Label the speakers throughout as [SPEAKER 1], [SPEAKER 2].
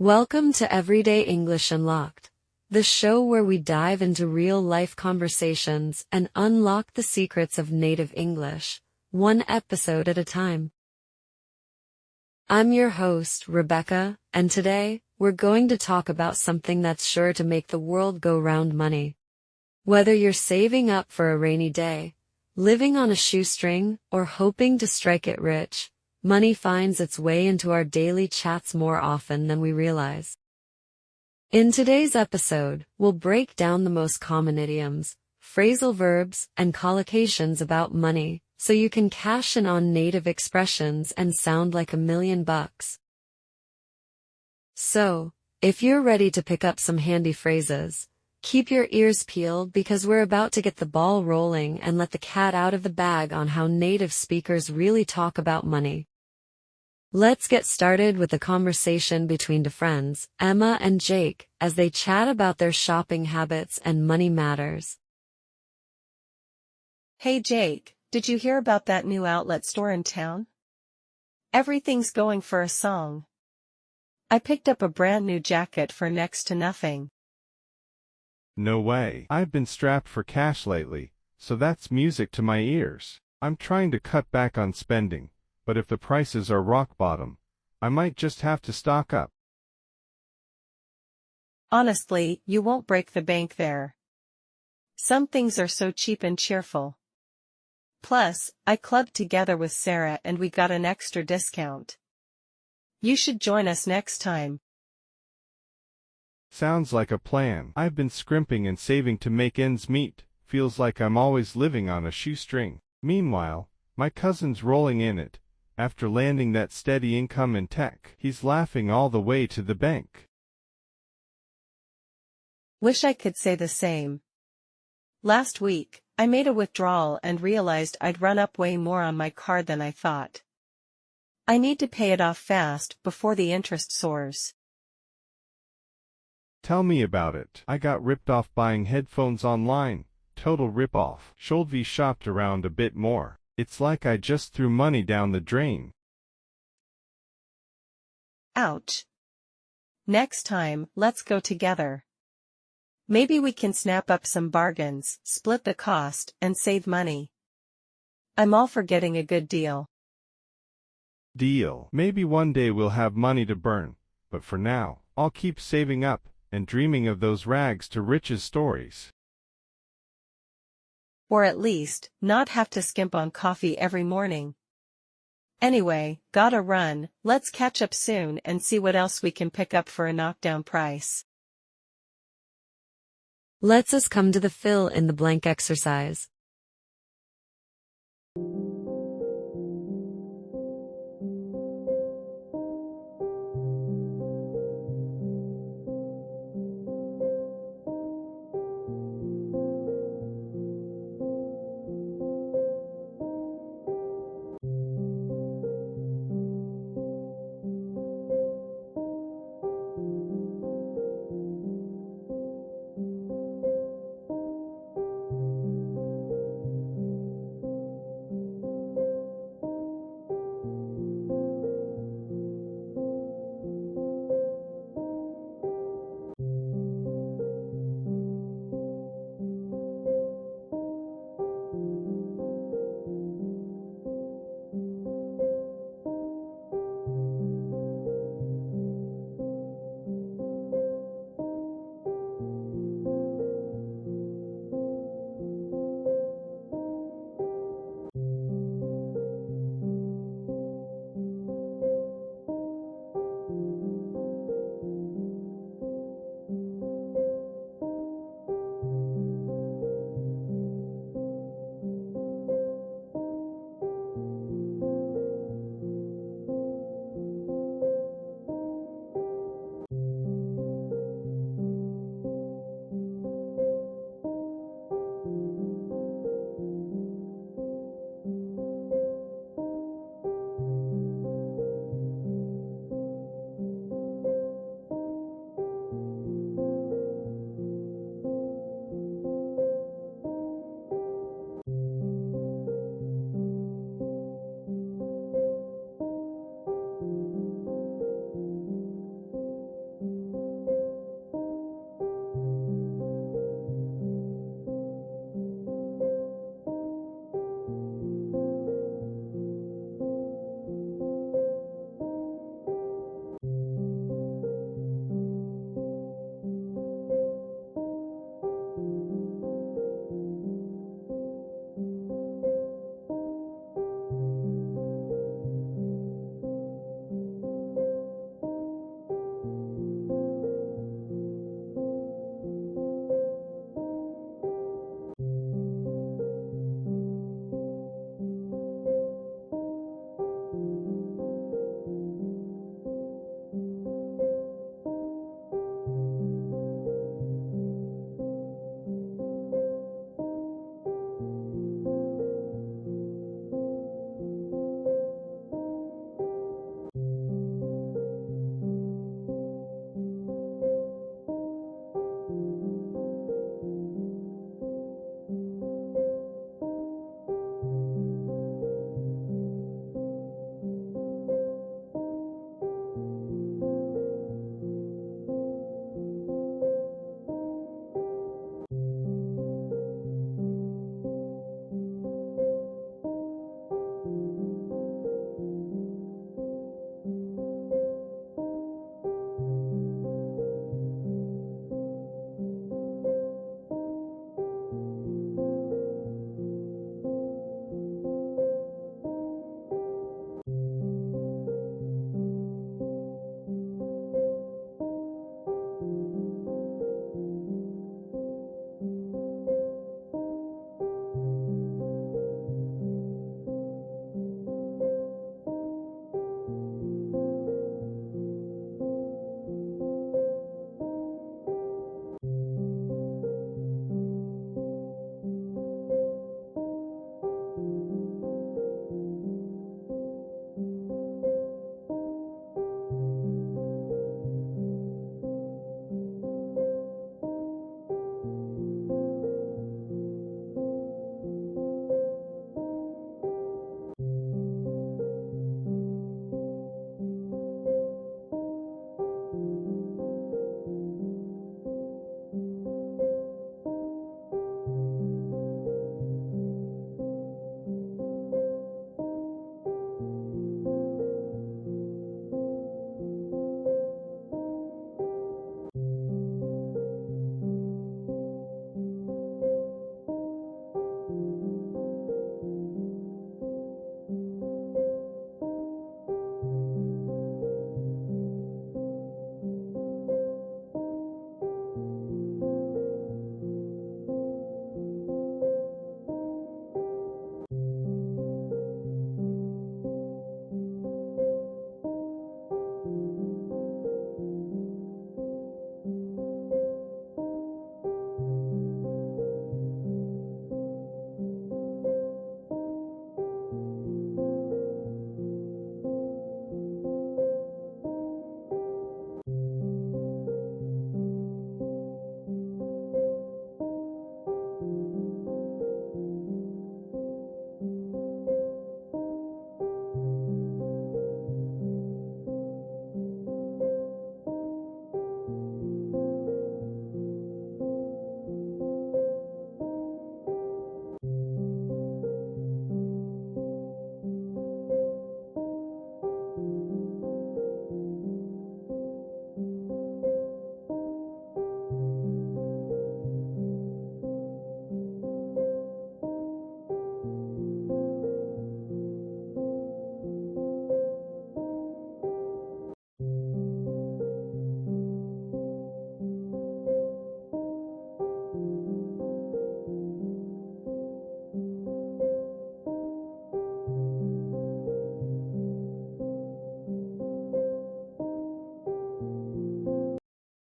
[SPEAKER 1] Welcome to Everyday English Unlocked, the show where we dive into real-life conversations and unlock the secrets of native English, one episode at a time. I'm your host, Rebecca, and today, we're going to talk about something that's sure to make the world go round: money. Whether you're saving up for a rainy day, living on a shoestring, or hoping to strike it rich, money finds its way into our daily chats more often than we realize. In today's episode, we'll break down the most common idioms, phrasal verbs, and collocations about money, so you can cash in on native expressions and sound like $1,000,000. So, if you're ready to pick up some handy phrases, keep your ears peeled because we're about to get the ball rolling and let the cat out of the bag on how native speakers really talk about money. Let's get started with the conversation between two friends, Emma and Jake, as they chat about their shopping habits and money matters.
[SPEAKER 2] Hey Jake, did you hear about that new outlet store in town? Everything's going for a song. I picked up a brand new jacket for next to nothing.
[SPEAKER 3] No way. I've been strapped for cash lately, so that's music to my ears. I'm trying to cut back on spending, but if the prices are rock bottom, I might just have to stock up.
[SPEAKER 2] Honestly, you won't break the bank there. Some things are so cheap and cheerful. Plus, I clubbed together with Sarah and we got an extra discount. You should join us next time.
[SPEAKER 3] Sounds like a plan. I've been scrimping and saving to make ends meet. Feels like I'm always living on a shoestring. Meanwhile, my cousin's rolling in it. After landing that steady income in tech, he's laughing all the way to the bank.
[SPEAKER 2] Wish I could say the same. Last week, I made a withdrawal and realized I'd run up way more on my card than I thought. I need to pay it off fast before the interest soars.
[SPEAKER 3] Tell me about it. I got ripped off buying headphones online. Total rip-off. Should we shopped around a bit more? It's like I just threw money down the drain.
[SPEAKER 2] Ouch. Next time, let's go together. Maybe we can snap up some bargains, split the cost, and save money. I'm all for getting a good deal.
[SPEAKER 3] Deal. Maybe one day we'll have money to burn, but for now, I'll keep saving up and dreaming of those rags to riches stories.
[SPEAKER 2] Or at least, not have to skimp on coffee every morning. Anyway, gotta run, let's catch up soon and see what else we can pick up for a knockdown price.
[SPEAKER 1] Let's us come to the fill in the blank exercise.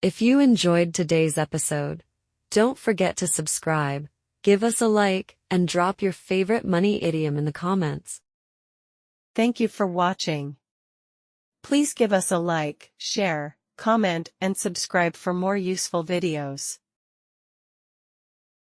[SPEAKER 1] If you enjoyed today's episode, don't forget to subscribe, give us a like, and drop your favorite money idiom in the comments.
[SPEAKER 2] Thank you for watching. Please give us a like, share, comment, and subscribe for more useful videos.